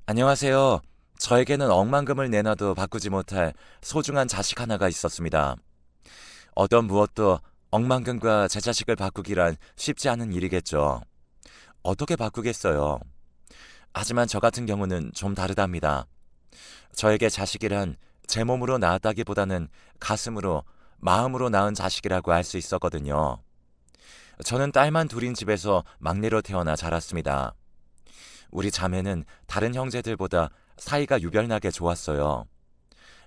안녕하세요. 저에게는 억만금을 내놔도 바꾸지 못할 소중한 자식 하나가 있었습니다. 어떤 무엇도 억만금과 제 자식을 바꾸기란 쉽지 않은 일이겠죠. 어떻게 바꾸겠어요? 하지만 저 같은 경우는 좀 다르답니다. 저에게 자식이란 제 몸으로 낳았다기보다는 가슴으로, 마음으로 낳은 자식이라고 할 수 있었거든요. 저는 딸만 둘인 집에서 막내로 태어나 자랐습니다. 우리 자매는 다른 형제들보다 사이가 유별나게 좋았어요.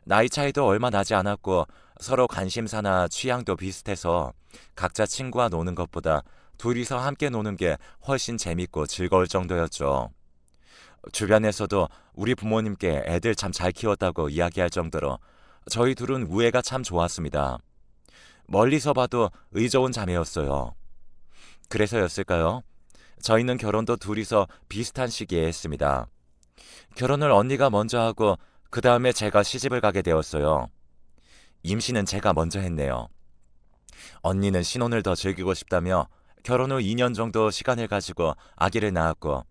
나이 차이도 얼마 나지 않았고 서로 관심사나 취향도 비슷해서 각자 친구와 노는 것보다 둘이서 함께 노는 게 훨씬 재밌고 즐거울 정도였죠. 주변에서도 우리 부모님께 애들 참 잘 키웠다고 이야기할 정도로 저희 둘은 우애가 참 좋았습니다. 멀리서 봐도 의좋은 자매였어요. 그래서였을까요? 저희는 결혼도 둘이서 비슷한 시기에 했습니다. 결혼을 언니가 먼저 하고 그 다음에 제가 시집을 가게 되었어요. 임신은 제가 먼저 했네요. 언니는 신혼을 더 즐기고 싶다며 결혼 후 2년 정도 시간을 가지고 아기를 낳았고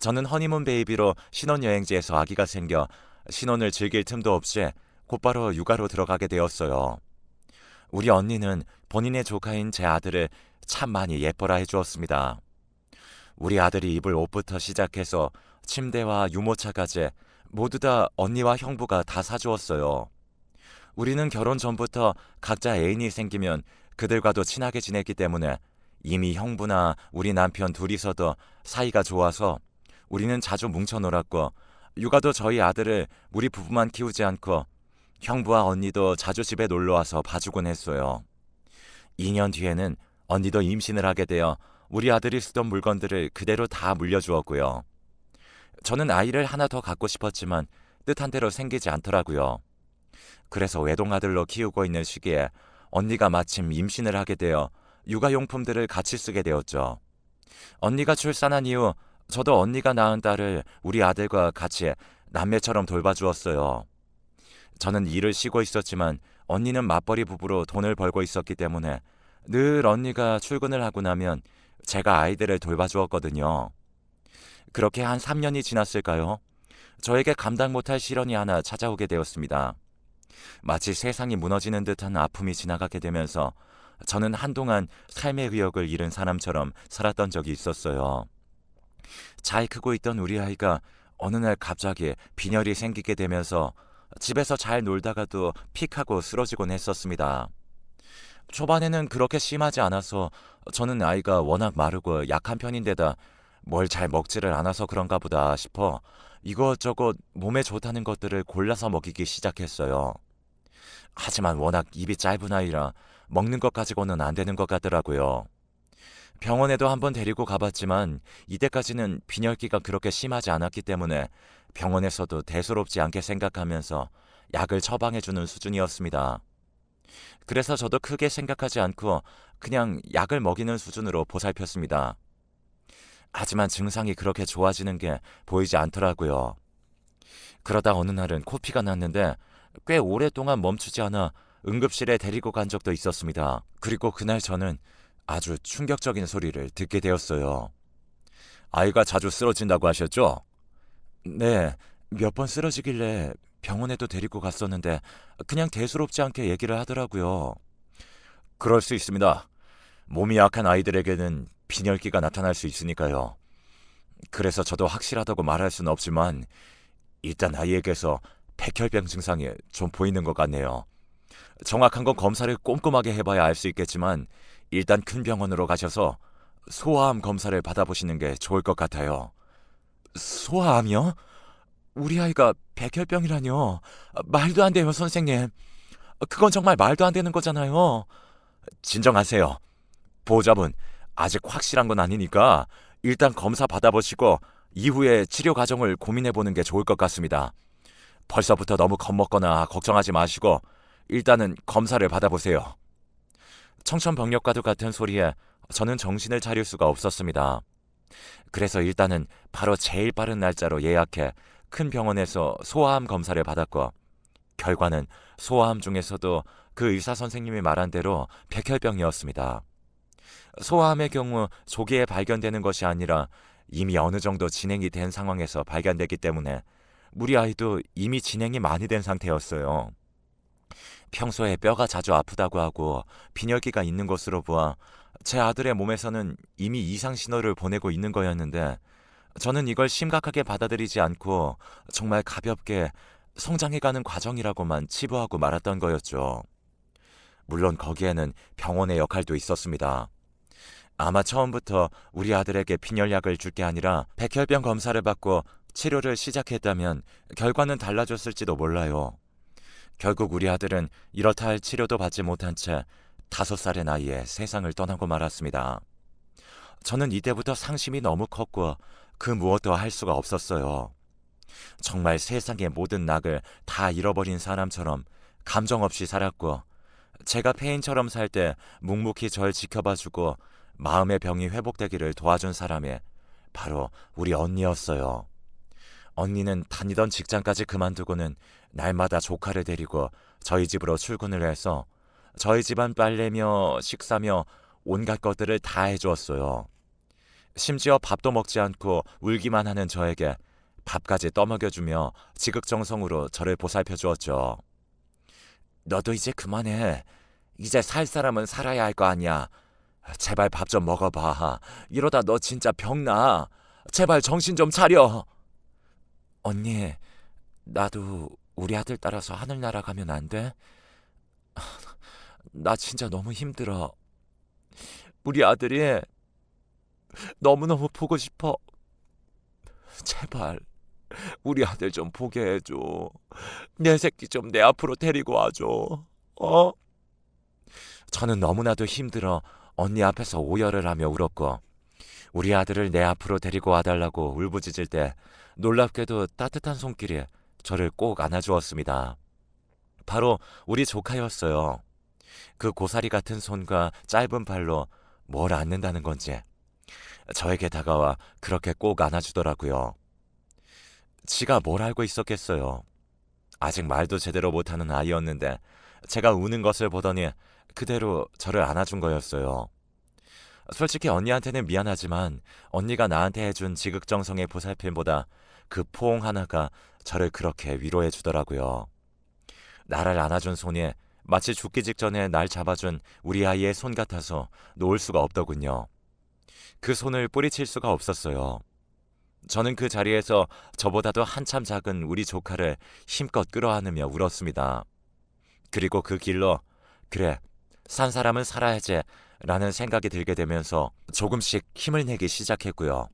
저는 허니문 베이비로 신혼여행지에서 아기가 생겨 신혼을 즐길 틈도 없이 곧바로 육아로 들어가게 되었어요. 우리 언니는 본인의 조카인 제 아들을 참 많이 예뻐라 해주었습니다. 우리 아들이 입을 옷부터 시작해서 침대와 유모차까지 모두 다 언니와 형부가 다 사주었어요. 우리는 결혼 전부터 각자 애인이 생기면 그들과도 친하게 지냈기 때문에 이미 형부나 우리 남편 둘이서도 사이가 좋아서 우리는 자주 뭉쳐 놀았고 육아도 저희 아들을 우리 부부만 키우지 않고 형부와 언니도 자주 집에 놀러와서 봐주곤 했어요. 2년 뒤에는 언니도 임신을 하게 되어 우리 아들이 쓰던 물건들을 그대로 다 물려주었고요. 저는 아이를 하나 더 갖고 싶었지만 뜻한 대로 생기지 않더라고요. 그래서 외동아들로 키우고 있는 시기에 언니가 마침 임신을 하게 되어 육아용품들을 같이 쓰게 되었죠. 언니가 출산한 이후 저도 언니가 낳은 딸을 우리 아들과 같이 남매처럼 돌봐주었어요. 저는 일을 쉬고 있었지만 언니는 맞벌이 부부로 돈을 벌고 있었기 때문에 늘 언니가 출근을 하고 나면 제가 아이들을 돌봐주었거든요. 그렇게 한 3년이 지났을까요? 저에게 감당 못할 시련이 하나 찾아오게 되었습니다. 마치 세상이 무너지는 듯한 아픔이 지나가게 되면서 저는 한동안 삶의 의욕을 잃은 사람처럼 살았던 적이 있었어요. 잘 크고 있던 우리 아이가 어느 날 갑자기 빈혈이 생기게 되면서 집에서 잘 놀다가도 픽하고 쓰러지곤 했었습니다. 초반에는 그렇게 심하지 않아서 저는 아이가 워낙 마르고 약한 편인데다 뭘 잘 먹지를 않아서 그런가 보다 싶어 이것저것 몸에 좋다는 것들을 골라서 먹이기 시작했어요. 하지만 워낙 입이 짧은 아이라 먹는 것 가지고는 안 되는 것 같더라고요. 병원에도 한번 데리고 가봤지만 이때까지는 빈혈기가 그렇게 심하지 않았기 때문에 병원에서도 대수롭지 않게 생각하면서 약을 처방해주는 수준이었습니다. 그래서 저도 크게 생각하지 않고 그냥 약을 먹이는 수준으로 보살폈습니다. 하지만 증상이 그렇게 좋아지는 게 보이지 않더라고요. 그러다 어느 날은 코피가 났는데 꽤 오랫동안 멈추지 않아 응급실에 데리고 간 적도 있었습니다. 그리고 그날 저는 아주 충격적인 소리를 듣게 되었어요. 아이가 자주 쓰러진다고 하셨죠? 네, 몇 번 쓰러지길래 병원에도 데리고 갔었는데 그냥 대수롭지 않게 얘기를 하더라고요. 그럴 수 있습니다. 몸이 약한 아이들에게는 빈혈기가 나타날 수 있으니까요. 그래서 저도 확실하다고 말할 수는 없지만 일단 아이에게서 백혈병 증상이 좀 보이는 것 같네요. 정확한 건 검사를 꼼꼼하게 해봐야 알 수 있겠지만 일단 큰 병원으로 가셔서 소아암 검사를 받아보시는 게 좋을 것 같아요. 소아암이요? 우리 아이가 백혈병이라뇨. 말도 안 돼요, 선생님. 그건 정말 말도 안 되는 거잖아요. 진정하세요. 보호자분, 아직 확실한 건 아니니까 일단 검사 받아보시고 이후에 치료 과정을 고민해보는 게 좋을 것 같습니다. 벌써부터 너무 겁먹거나 걱정하지 마시고 일단은 검사를 받아보세요. 청천벽력과도 같은 소리에 저는 정신을 차릴 수가 없었습니다. 그래서 일단은 바로 제일 빠른 날짜로 예약해 큰 병원에서 소아암 검사를 받았고 결과는 소아암 중에서도 그 의사 선생님이 말한 대로 백혈병이었습니다. 소아암의 경우 조기에 발견되는 것이 아니라 이미 어느 정도 진행이 된 상황에서 발견됐기 때문에 우리 아이도 이미 진행이 많이 된 상태였어요. 평소에 뼈가 자주 아프다고 하고 빈혈기가 있는 것으로 보아 제 아들의 몸에서는 이미 이상 신호를 보내고 있는 거였는데 저는 이걸 심각하게 받아들이지 않고 정말 가볍게 성장해가는 과정이라고만 치부하고 말았던 거였죠. 물론 거기에는 병원의 역할도 있었습니다. 아마 처음부터 우리 아들에게 빈혈약을 줄 게 아니라 백혈병 검사를 받고 치료를 시작했다면 결과는 달라졌을지도 몰라요. 결국 우리 아들은 이렇다 할 치료도 받지 못한 채 5살의 나이에 세상을 떠나고 말았습니다. 저는 이때부터 상심이 너무 컸고 그 무엇도 할 수가 없었어요. 정말 세상의 모든 낙을 다 잃어버린 사람처럼 감정 없이 살았고 제가 폐인처럼 살 때 묵묵히 절 지켜봐주고 마음의 병이 회복되기를 도와준 사람이 바로 우리 언니였어요. 언니는 다니던 직장까지 그만두고는 날마다 조카를 데리고 저희 집으로 출근을 해서 저희 집안 빨래며 식사며 온갖 것들을 다 해주었어요. 심지어 밥도 먹지 않고 울기만 하는 저에게 밥까지 떠먹여주며 지극정성으로 저를 보살펴 주었죠. 너도 이제 그만해. 이제 살 사람은 살아야 할 거 아니야. 제발 밥 좀 먹어봐. 이러다 너 진짜 병나. 제발 정신 좀 차려. 언니, 나도 우리 아들 따라서 하늘 날아가면 안 돼? 나 진짜 너무 힘들어. 우리 아들이 너무너무 보고 싶어. 제발 우리 아들 좀 보게 해줘. 내 새끼 좀 내 앞으로 데리고 와줘. 어? 저는 너무나도 힘들어 언니 앞에서 오열을 하며 울었고 우리 아들을 내 앞으로 데리고 와달라고 울부짖을 때 놀랍게도 따뜻한 손길이 저를 꼭 안아주었습니다. 바로 우리 조카였어요. 그 고사리 같은 손과 짧은 팔로 뭘 안는다는 건지 저에게 다가와 그렇게 꼭 안아주더라고요. 지가 뭘 알고 있었겠어요. 아직 말도 제대로 못하는 아이였는데 제가 우는 것을 보더니 그대로 저를 안아준 거였어요. 솔직히 언니한테는 미안하지만 언니가 나한테 해준 지극정성의 보살핌보다 그 포옹 하나가 저를 그렇게 위로해 주더라고요. 나를 안아준 손이 마치 죽기 직전에 날 잡아준 우리 아이의 손 같아서 놓을 수가 없더군요. 그 손을 뿌리칠 수가 없었어요. 저는 그 자리에서 저보다도 한참 작은 우리 조카를 힘껏 끌어안으며 울었습니다. 그리고 그 길로 그래, 산 사람은 살아야지 라는 생각이 들게 되면서 조금씩 힘을 내기 시작했고요.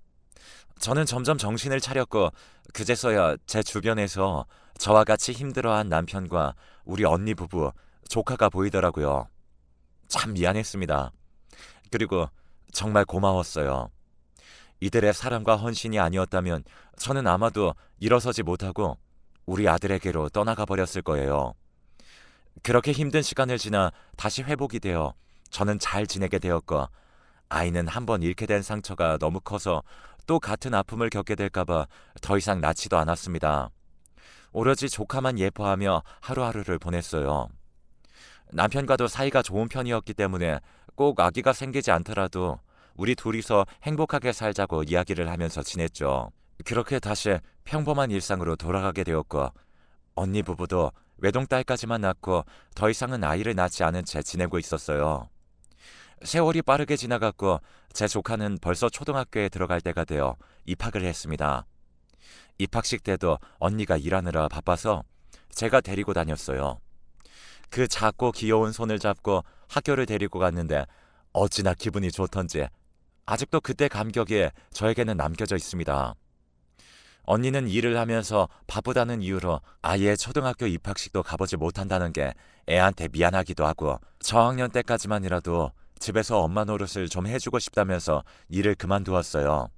저는 점점 정신을 차렸고 그제서야 제 주변에서 저와 같이 힘들어한 남편과 우리 언니 부부, 조카가 보이더라고요. 참 미안했습니다. 그리고 정말 고마웠어요. 이들의 사랑과 헌신이 아니었다면 저는 아마도 일어서지 못하고 우리 아들에게로 떠나가 버렸을 거예요. 그렇게 힘든 시간을 지나 다시 회복이 되어 저는 잘 지내게 되었고 아이는 한번 잃게 된 상처가 너무 커서 또 같은 아픔을 겪게 될까봐 더 이상 낳지도 않았습니다. 오로지 조카만 예뻐하며 하루하루를 보냈어요. 남편과도 사이가 좋은 편이었기 때문에 꼭 아기가 생기지 않더라도 우리 둘이서 행복하게 살자고 이야기를 하면서 지냈죠. 그렇게 다시 평범한 일상으로 돌아가게 되었고 언니 부부도 외동딸까지만 낳고 더 이상은 아이를 낳지 않은 채 지내고 있었어요. 세월이 빠르게 지나갔고 제 조카는 벌써 초등학교에 들어갈 때가 되어 입학을 했습니다. 입학식 때도 언니가 일하느라 바빠서 제가 데리고 다녔어요. 그 작고 귀여운 손을 잡고 학교를 데리고 갔는데 어찌나 기분이 좋던지 아직도 그때 감격이 저에게는 남겨져 있습니다. 언니는 일을 하면서 바쁘다는 이유로 아이의 초등학교 입학식도 가보지 못한다는 게 애한테 미안하기도 하고 저학년 때까지만이라도 집에서 엄마 노릇을 좀 해주고 싶다면서 일을 그만두었어요.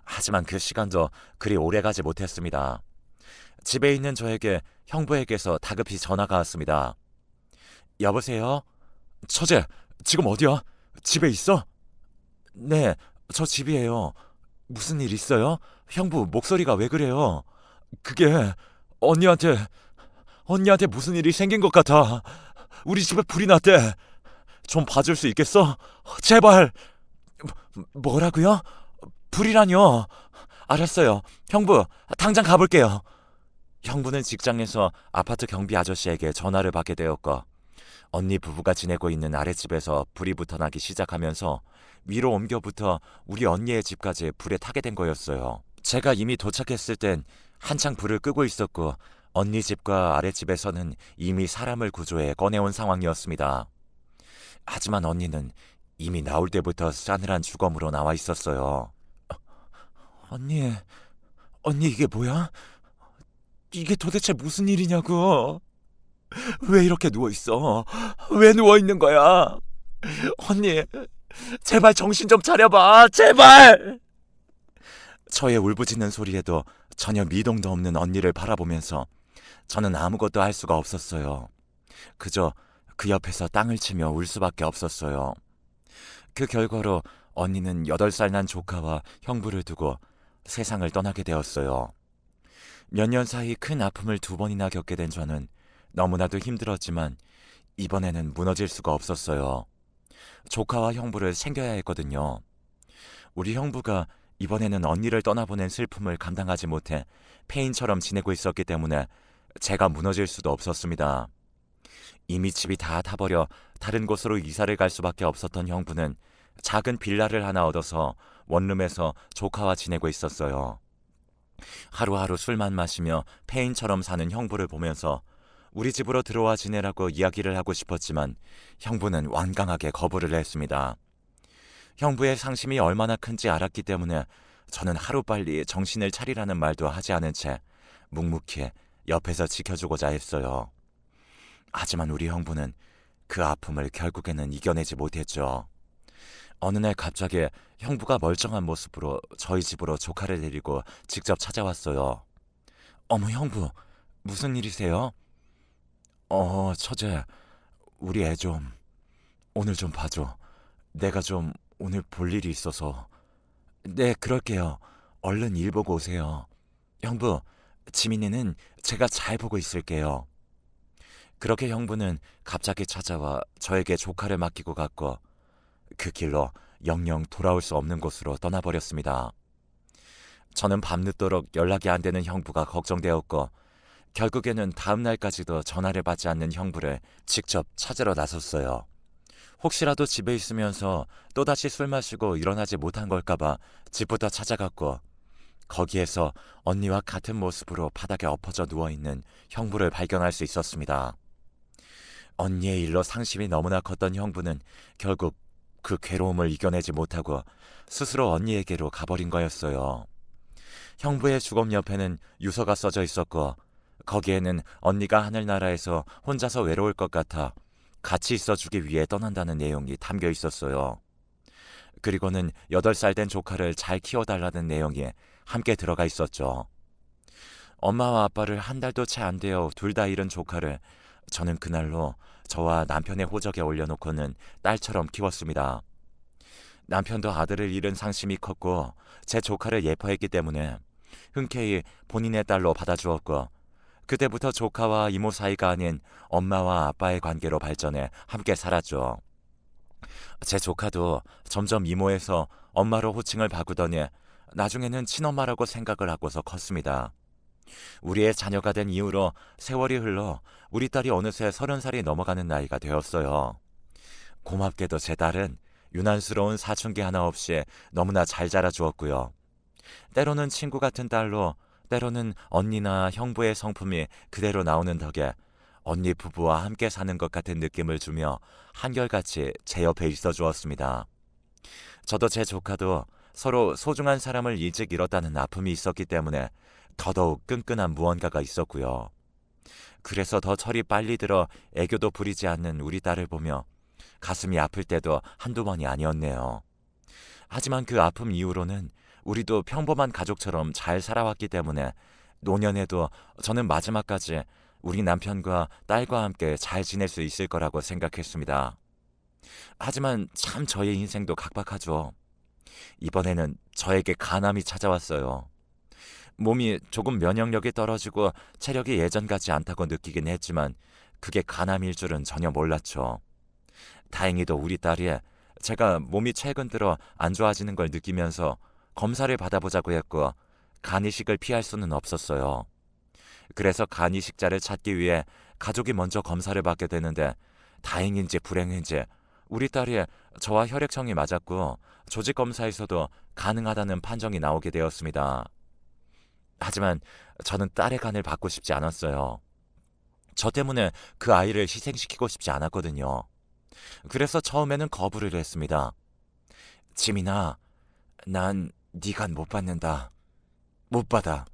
하지만 그 시간도 그리 오래가지 못했습니다. 집에 있는 저에게 형부에게서 다급히 전화가 왔습니다. 여보세요? 처제, 지금 어디야? 집에 있어? 네, 저 집이에요. 무슨 일 있어요? 형부, 목소리가 왜 그래요? 그게 언니한테 무슨 일이 생긴 것 같아. 우리 집에 불이 났대. 좀 봐줄 수 있겠어? 제발. 뭐라고요? 불이라뇨. 알았어요. 형부, 당장 가볼게요. 형부는 직장에서 아파트 경비 아저씨에게 전화를 받게 되었고 언니 부부가 지내고 있는 아랫집에서 불이 붙어나기 시작하면서 위로 옮겨부터 우리 언니의 집까지 불에 타게 된 거였어요. 제가 이미 도착했을 땐 한창 불을 끄고 있었고 언니 집과 아랫집에서는 이미 사람을 구조해 꺼내온 상황이었습니다. 하지만 언니는 이미 나올 때부터 싸늘한 주검으로 나와 있었어요. 언니, 언니 이게 뭐야? 이게 도대체 무슨 일이냐고? 왜 이렇게 누워있어? 왜 누워있는 거야? 언니, 제발 정신 좀 차려봐, 제발! 저의 울부짖는 소리에도 전혀 미동도 없는 언니를 바라보면서 저는 아무것도 할 수가 없었어요. 그저 그 옆에서 땅을 치며 울 수밖에 없었어요. 그 결과로 언니는 8살 난 조카와 형부를 두고 세상을 떠나게 되었어요. 몇 년 사이 큰 아픔을 2번이나 겪게 된 저는 너무나도 힘들었지만 이번에는 무너질 수가 없었어요. 조카와 형부를 챙겨야 했거든요. 우리 형부가 이번에는 언니를 떠나보낸 슬픔을 감당하지 못해 폐인처럼 지내고 있었기 때문에 제가 무너질 수도 없었습니다. 이미 집이 다 타버려 다른 곳으로 이사를 갈 수밖에 없었던 형부는 작은 빌라를 하나 얻어서 원룸에서 조카와 지내고 있었어요. 하루하루 술만 마시며 폐인처럼 사는 형부를 보면서 우리 집으로 들어와 지내라고 이야기를 하고 싶었지만 형부는 완강하게 거부를 했습니다. 형부의 상심이 얼마나 큰지 알았기 때문에 저는 하루빨리 정신을 차리라는 말도 하지 않은 채 묵묵히 옆에서 지켜주고자 했어요. 하지만 우리 형부는 그 아픔을 결국에는 이겨내지 못했죠. 어느 날 갑자기 형부가 멀쩡한 모습으로 저희 집으로 조카를 데리고 직접 찾아왔어요. 어머 형부, 무슨 일이세요? 처제, 우리 애 좀 오늘 좀 봐줘. 내가 좀 오늘 볼 일이 있어서. 네, 그럴게요. 얼른 일 보고 오세요. 형부, 지민이는 제가 잘 보고 있을게요. 그렇게 형부는 갑자기 찾아와 저에게 조카를 맡기고 갔고 그 길로 영영 돌아올 수 없는 곳으로 떠나버렸습니다. 저는 밤늦도록 연락이 안 되는 형부가 걱정되었고 결국에는 다음 날까지도 전화를 받지 않는 형부를 직접 찾으러 나섰어요. 혹시라도 집에 있으면서 또다시 술 마시고 일어나지 못한 걸까봐 집부터 찾아갔고 거기에서 언니와 같은 모습으로 바닥에 엎어져 누워있는 형부를 발견할 수 있었습니다. 언니의 일로 상심이 너무나 컸던 형부는 결국 그 괴로움을 이겨내지 못하고 스스로 언니에게로 가버린 거였어요. 형부의 주검 옆에는 유서가 써져 있었고 거기에는 언니가 하늘나라에서 혼자서 외로울 것 같아 같이 있어주기 위해 떠난다는 내용이 담겨 있었어요. 그리고는 8살 된 조카를 잘 키워달라는 내용이 함께 들어가 있었죠. 엄마와 아빠를 한 달도 채 안 되어 둘 다 잃은 조카를 저는 그날로 저와 남편의 호적에 올려놓고는 딸처럼 키웠습니다. 남편도 아들을 잃은 상심이 컸고 제 조카를 예뻐했기 때문에 흔쾌히 본인의 딸로 받아주었고 그때부터 조카와 이모 사이가 아닌 엄마와 아빠의 관계로 발전해 함께 살았죠. 제 조카도 점점 이모에서 엄마로 호칭을 바꾸더니 나중에는 친엄마라고 생각을 하고서 컸습니다. 우리의 자녀가 된 이후로 세월이 흘러 우리 딸이 어느새 30살이 넘어가는 나이가 되었어요. 고맙게도 제 딸은 유난스러운 사춘기 하나 없이 너무나 잘 자라주었고요. 때로는 친구 같은 딸로 때로는 언니나 형부의 성품이 그대로 나오는 덕에 언니 부부와 함께 사는 것 같은 느낌을 주며 한결같이 제 옆에 있어 주었습니다. 저도 제 조카도 서로 소중한 사람을 일찍 잃었다는 아픔이 있었기 때문에 더더욱 끈끈한 무언가가 있었고요. 그래서 더 철이 빨리 들어 애교도 부리지 않는 우리 딸을 보며 가슴이 아플 때도 한두 번이 아니었네요. 하지만 그 아픔 이후로는 우리도 평범한 가족처럼 잘 살아왔기 때문에 노년에도 저는 마지막까지 우리 남편과 딸과 함께 잘 지낼 수 있을 거라고 생각했습니다. 하지만 참 저의 인생도 각박하죠. 이번에는 저에게 간암이 찾아왔어요. 몸이 조금 면역력이 떨어지고 체력이 예전 같지 않다고 느끼긴 했지만 그게 간암일 줄은 전혀 몰랐죠. 다행히도 우리 딸이 제가 몸이 최근 들어 안 좋아지는 걸 느끼면서 검사를 받아보자고 했고 간 이식을 피할 수는 없었어요. 그래서 간 이식자를 찾기 위해 가족이 먼저 검사를 받게 되는데 다행인지 불행인지 우리 딸이 저와 혈액형이 맞았고 조직 검사에서도 가능하다는 판정이 나오게 되었습니다. 하지만 저는 딸의 간을 받고 싶지 않았어요. 저 때문에 그 아이를 희생시키고 싶지 않았거든요. 그래서 처음에는 거부를 했습니다. 지민아, 난 네 간 못 받는다. 못 받아.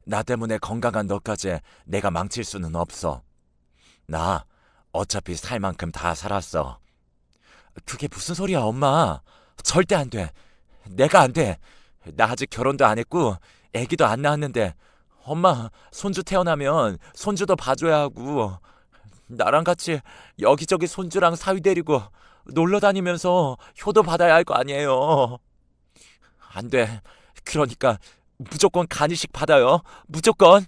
나 때문에 건강한 너까지 내가 망칠 수는 없어. 나 어차피 살 만큼 다 살았어. 그게 무슨 소리야, 엄마. 절대 안 돼. 내가 안 돼. 나 아직 결혼도 안 했고 애기도 안 낳았는데 엄마, 손주 태어나면 손주도 봐줘야 하고 나랑 같이 여기저기 손주랑 사위 데리고 놀러 다니면서 효도 받아야 할 거 아니에요. 안 돼. 그러니까 무조건 간이식 받아요. 무조건.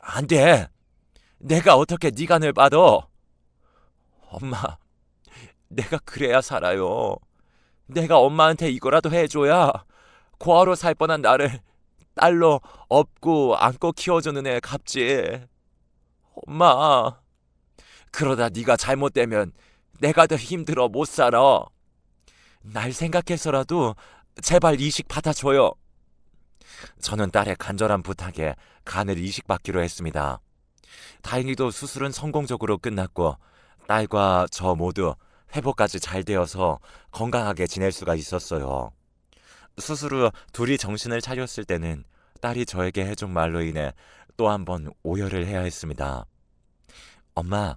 안 돼. 내가 어떻게 네 간을 받아? 엄마, 내가 그래야 살아요. 내가 엄마한테 이거라도 해줘야 고아로 살 뻔한 나를 딸로 업고 안고 키워주는 애 갚지. 엄마, 그러다 네가 잘못되면 내가 더 힘들어 못 살아. 날 생각해서라도 제발 이식 받아줘요. 저는 딸의 간절한 부탁에 간을 이식받기로 했습니다. 다행히도 수술은 성공적으로 끝났고 딸과 저 모두 회복까지 잘 되어서 건강하게 지낼 수가 있었어요. 수술 후 둘이 정신을 차렸을 때는 딸이 저에게 해준 말로 인해 또 한 번 오열을 해야 했습니다. 엄마,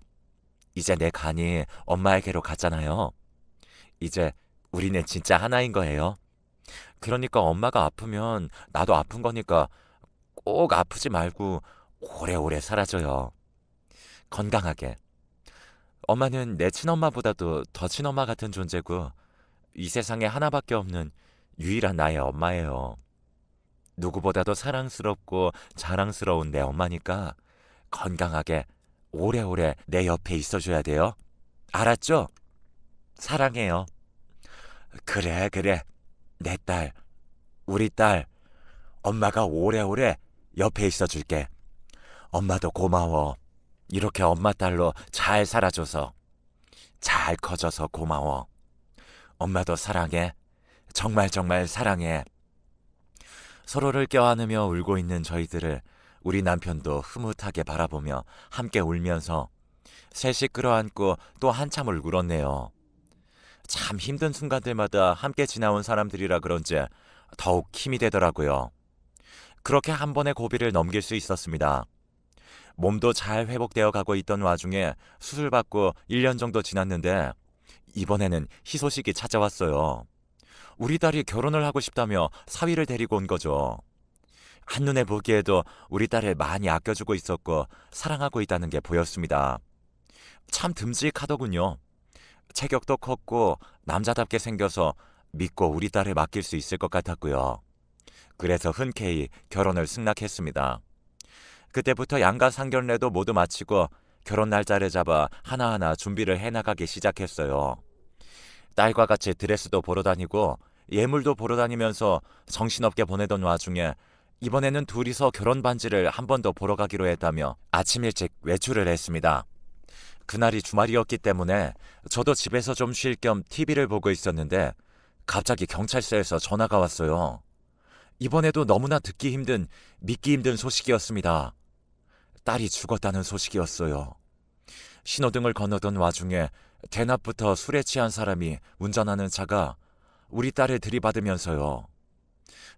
이제 내 간이 엄마에게로 갔잖아요. 이제 우리는 진짜 하나인 거예요. 그러니까 엄마가 아프면 나도 아픈 거니까 꼭 아프지 말고 오래오래 살아줘요. 건강하게. 엄마는 내 친엄마보다도 더 친엄마 같은 존재고 이 세상에 하나밖에 없는 유일한 나의 엄마예요. 누구보다도 사랑스럽고 자랑스러운 내 엄마니까 건강하게 오래오래 내 옆에 있어줘야 돼요. 알았죠? 사랑해요. 그래, 그래. 내 딸, 우리 딸, 엄마가 오래오래 옆에 있어줄게. 엄마도 고마워. 이렇게 엄마 딸로 잘 살아줘서, 잘 커져서 고마워. 엄마도 사랑해. 정말 정말 사랑해. 서로를 껴안으며 울고 있는 저희들을 우리 남편도 흐뭇하게 바라보며 함께 울면서 셋이 끌어안고 또 한참을 울었네요. 참 힘든 순간들마다 함께 지나온 사람들이라 그런지 더욱 힘이 되더라고요. 그렇게 한 번의 고비를 넘길 수 있었습니다. 몸도 잘 회복되어 가고 있던 와중에 수술받고 1년 정도 지났는데 이번에는 희소식이 찾아왔어요. 우리 딸이 결혼을 하고 싶다며 사위를 데리고 온 거죠. 한눈에 보기에도 우리 딸을 많이 아껴주고 있었고 사랑하고 있다는 게 보였습니다. 참 듬직하더군요. 체격도 컸고 남자답게 생겨서 믿고 우리 딸을 맡길 수 있을 것 같았고요. 그래서 흔쾌히 결혼을 승낙했습니다. 그때부터 양가 상견례도 모두 마치고 결혼 날짜를 잡아 하나하나 준비를 해나가기 시작했어요. 딸과 같이 드레스도 보러 다니고 예물도 보러 다니면서 정신없게 보내던 와중에 이번에는 둘이서 결혼 반지를 한 번 더 보러 가기로 했다며 아침 일찍 외출을 했습니다. 그날이 주말이었기 때문에 저도 집에서 좀 쉴 겸 TV를 보고 있었는데 갑자기 경찰서에서 전화가 왔어요. 이번에도 너무나 듣기 힘든, 믿기 힘든 소식이었습니다. 딸이 죽었다는 소식이었어요. 신호등을 건너던 와중에 대낮부터 술에 취한 사람이 운전하는 차가 우리 딸을 들이받으면서요.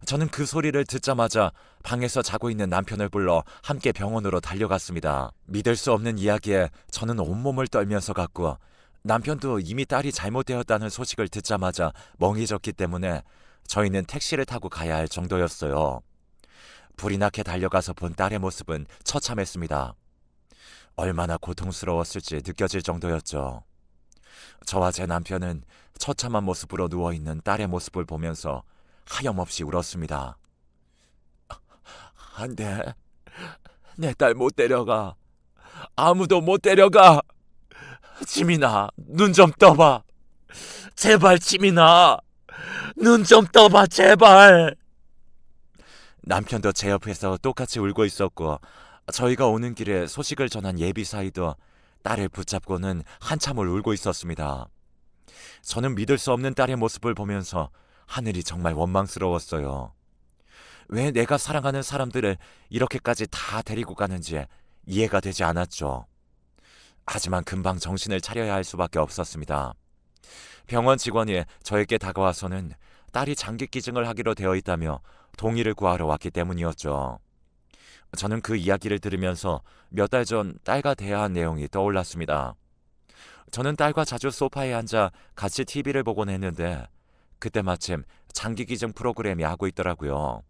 저는 그 소리를 듣자마자 방에서 자고 있는 남편을 불러 함께 병원으로 달려갔습니다. 믿을 수 없는 이야기에 저는 온몸을 떨면서 갔고 남편도 이미 딸이 잘못되었다는 소식을 듣자마자 멍해졌기 때문에 저희는 택시를 타고 가야 할 정도였어요. 불이 나게 달려가서 본 딸의 모습은 처참했습니다. 얼마나 고통스러웠을지 느껴질 정도였죠. 저와 제 남편은 처참한 모습으로 누워있는 딸의 모습을 보면서 하염없이 울었습니다. 안 돼. 내 딸 못 데려가. 아무도 못 데려가. 지민아, 눈 좀 떠봐. 제발 지민아. 눈 좀 떠봐, 제발. 남편도 제 옆에서 똑같이 울고 있었고, 저희가 오는 길에 소식을 전한 예비사위도 딸을 붙잡고는 한참을 울고 있었습니다. 저는 믿을 수 없는 딸의 모습을 보면서 하늘이 정말 원망스러웠어요. 왜 내가 사랑하는 사람들을 이렇게까지 다 데리고 가는지 이해가 되지 않았죠. 하지만 금방 정신을 차려야 할 수밖에 없었습니다. 병원 직원이 저에게 다가와서는 딸이 장기 기증을 하기로 되어 있다며 동의를 구하러 왔기 때문이었죠. 저는 그 이야기를 들으면서 몇 달 전 딸과 대화한 내용이 떠올랐습니다. 저는 딸과 자주 소파에 앉아 같이 TV를 보곤 했는데 그때 마침 장기 기증 프로그램이 하고 있더라고요.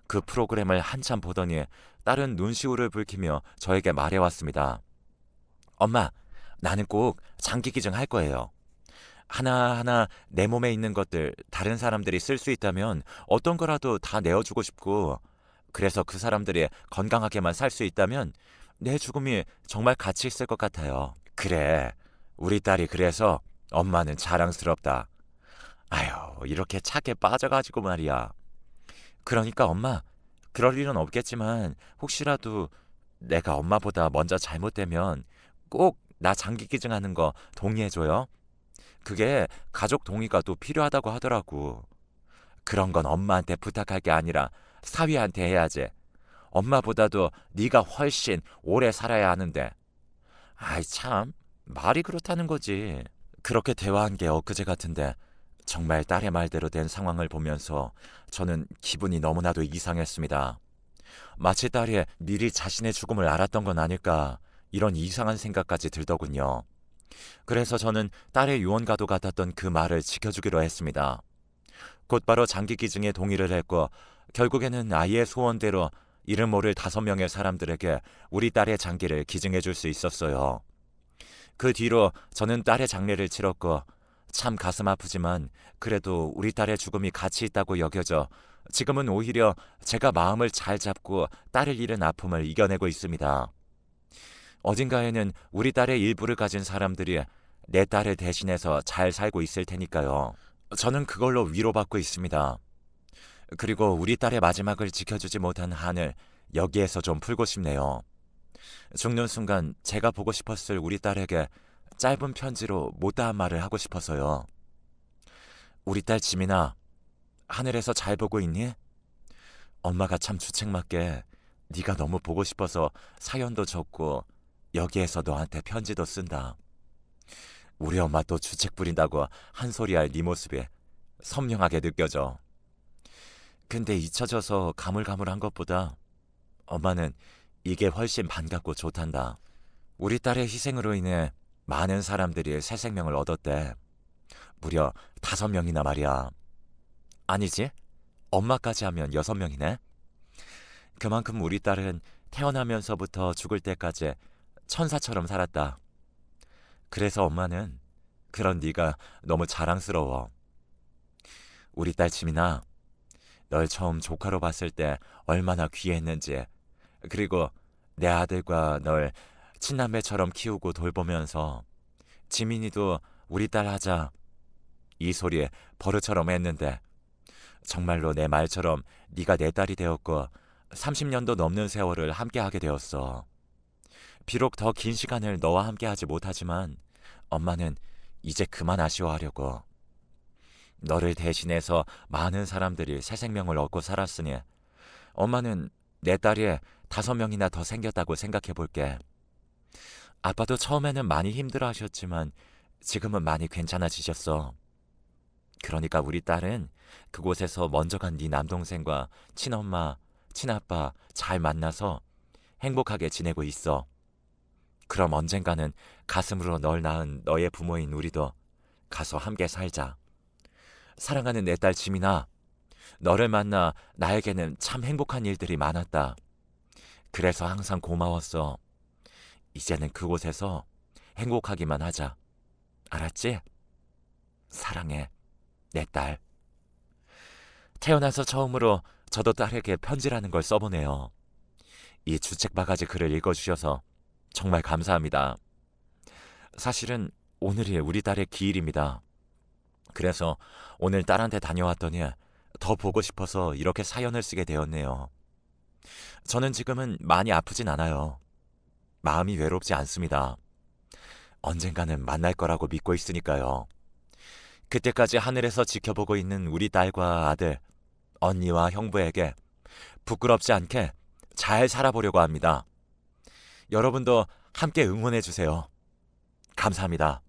그 프로그램을 한참 보더니 딸은 눈시울을 붉히며 저에게 말해왔습니다. 엄마, 나는 꼭 장기 기증 할 거예요. 하나하나 내 몸에 있는 것들 다른 사람들이 쓸 수 있다면 어떤 거라도 다 내어주고 싶고, 그래서 그 사람들이 건강하게만 살 수 있다면 내 죽음이 정말 가치 있을 것 같아요. 그래, 우리 딸이 그래서 엄마는 자랑스럽다. 아휴, 이렇게 착해 빠져가지고 말이야. 그러니까 엄마, 그럴 일은 없겠지만 혹시라도 내가 엄마보다 먼저 잘못되면 꼭 나 장기 기증하는 거 동의해줘요. 그게 가족 동의가 또 필요하다고 하더라고. 그런 건 엄마한테 부탁할 게 아니라 사위한테 해야지. 엄마보다도 네가 훨씬 오래 살아야 하는데. 아이 참, 말이 그렇다는 거지. 그렇게 대화한 게 엊그제 같은데 정말 딸의 말대로 된 상황을 보면서 저는 기분이 너무나도 이상했습니다. 마치 딸이 미리 자신의 죽음을 알았던 건 아닐까, 이런 이상한 생각까지 들더군요. 그래서 저는 딸의 유언과도 같았던 그 말을 지켜주기로 했습니다. 곧바로 장기 기증에 동의를 했고, 결국에는 아이의 소원대로 이름 모를 5명의 사람들에게 우리 딸의 장기를 기증해 줄 수 있었어요. 그 뒤로 저는 딸의 장례를 치렀고, 참 가슴 아프지만 그래도 우리 딸의 죽음이 가치 있다고 여겨져 지금은 오히려 제가 마음을 잘 잡고 딸을 잃은 아픔을 이겨내고 있습니다. 어딘가에는 우리 딸의 일부를 가진 사람들이 내 딸을 대신해서 잘 살고 있을 테니까요. 저는 그걸로 위로받고 있습니다. 그리고 우리 딸의 마지막을 지켜주지 못한 한을 여기에서 좀 풀고 싶네요. 죽는 순간 제가 보고 싶었을 우리 딸에게 짧은 편지로 못다한 말을 하고 싶어서요. 우리 딸 지민아, 하늘에서 잘 보고 있니? 엄마가 참 주책맞게 네가 너무 보고 싶어서 사연도 적고 여기에서 너한테 편지도 쓴다. 우리 엄마 또 주책 부린다고 한 소리 할 네 모습이 선명하게 느껴져. 근데 잊혀져서 가물가물한 것보다 엄마는 이게 훨씬 반갑고 좋단다. 우리 딸의 희생으로 인해 많은 사람들이 새 생명을 얻었대. 무려 5명이나 말이야. 아니지? 엄마까지 하면 6명이네. 그만큼 우리 딸은 태어나면서부터 죽을 때까지 천사처럼 살았다. 그래서 엄마는 그런 네가 너무 자랑스러워. 우리 딸 지민아, 널 처음 조카로 봤을 때 얼마나 귀했는지, 그리고 내 아들과 널 친남매처럼 키우고 돌보면서 지민이도 우리 딸 하자, 이 소리에 버릇처럼 했는데 정말로 내 말처럼 네가 내 딸이 되었고 30년도 넘는 세월을 함께하게 되었어. 비록 더 긴 시간을 너와 함께하지 못하지만 엄마는 이제 그만 아쉬워하려고. 너를 대신해서 많은 사람들이 새 생명을 얻고 살았으니 엄마는 내 딸이 5명이나 더 생겼다고 생각해 볼게. 아빠도 처음에는 많이 힘들어 하셨지만 지금은 많이 괜찮아지셨어. 그러니까 우리 딸은 그곳에서 먼저 간 네 남동생과 친엄마, 친아빠 잘 만나서 행복하게 지내고 있어. 그럼 언젠가는 가슴으로 널 낳은 너의 부모인 우리도 가서 함께 살자. 사랑하는 내 딸 지민아, 너를 만나 나에게는 참 행복한 일들이 많았다. 그래서 항상 고마웠어. 이제는 그곳에서 행복하기만 하자. 알았지? 사랑해, 내 딸. 태어나서 처음으로 저도 딸에게 편지라는 걸 써보네요. 이 주책 바가지 글을 읽어주셔서 정말 감사합니다. 사실은 오늘이 우리 딸의 기일입니다. 그래서 오늘 딸한테 다녀왔더니 더 보고 싶어서 이렇게 사연을 쓰게 되었네요. 저는 지금은 많이 아프진 않아요. 마음이 외롭지 않습니다. 언젠가는 만날 거라고 믿고 있으니까요. 그때까지 하늘에서 지켜보고 있는 우리 딸과 아들, 언니와 형부에게 부끄럽지 않게 잘 살아보려고 합니다. 여러분도 함께 응원해 주세요. 감사합니다.